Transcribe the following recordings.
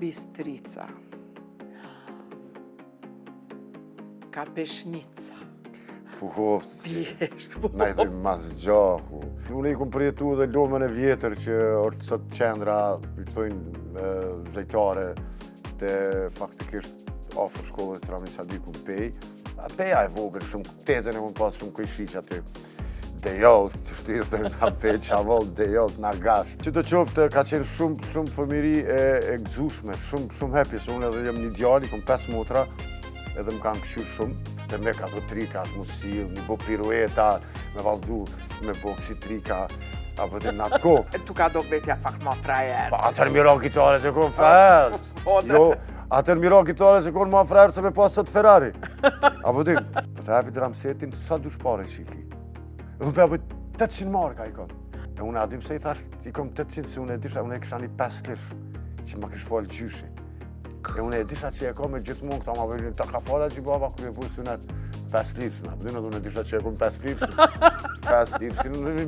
Bistrica. Kapeshnica. Puhovci, na i thujmë Mazgjaku. Unë i kom përjetu dhe lomën e vjetër që orë sot qendra, i thujnë zejtare, të faktikisht afër shkollës të Rami Sadiku në Pej. Peja e vogël, shumë tetën e kom pas shumë kujshiq aty. Dejolt, të ftisë të nga Pej Qavoll, Dejolt, nga gash. Që të qoftë ka qenë shumë fëmiri e gëzushme, shumë hepjes. Unë edhe jem një djali, kom 5 motra, edhe më kanë këshyrë shumë. Dhe me ka të trika, të musil, me bo pirueta, me valdu, me bo kësi trika, apo të në atë kohë. Tu ka do vetja pak ma frajer. Pa, atër miro gitare që konë frajer. Jo, atër miro gitare që konë ma frajer se me pas sot Ferrari. Apo të të hepi dramsetin, sa dush pare qiki. Dhe më për 800 marka i konë. E unë adim se i thash, i kom 800 se unë e disha, unë e kisha një 5 lirë, që ma kish falë gjyshi. E unë e disha që e kom e gjithmonë këta ma vëgjën, ta ka fala që i baba kërë e burë sunet 5 lirë, nga përdojnë edhe unë e disha që e kom 5 lirë, 5 lirë,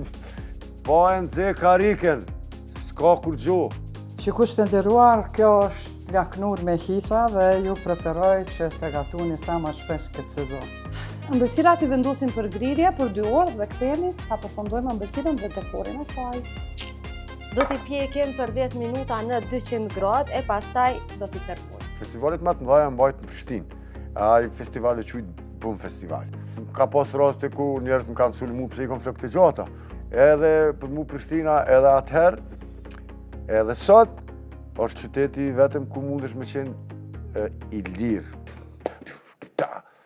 po e nëzhe kariken, s'ka kur gjohë. Shikues të nderuar, kjo është laknur me hitha dhe ju preferoj që të gatuni sa më shpesh këtë sezon. Ëmbëlsirat i vendosin për grirje për 2 orë dhe kthehemi ta përfundojmë ëmbëlsirën dhe dekorin e saj. Do t'i pjekim për 10 minuta në 200 gradë e pastaj do t'i servojmë. Festivalet më të mëdha mbajt në Prishtinë. Ai festivali quhet Bum Festival. Ka pas raste ku njerëz më kanë sulmu pse i kon flokë të gjata. Edhe për mu Prishtina edhe atëherë, edhe sot është qyteti vetëm ku mundesh me qenë i lirë.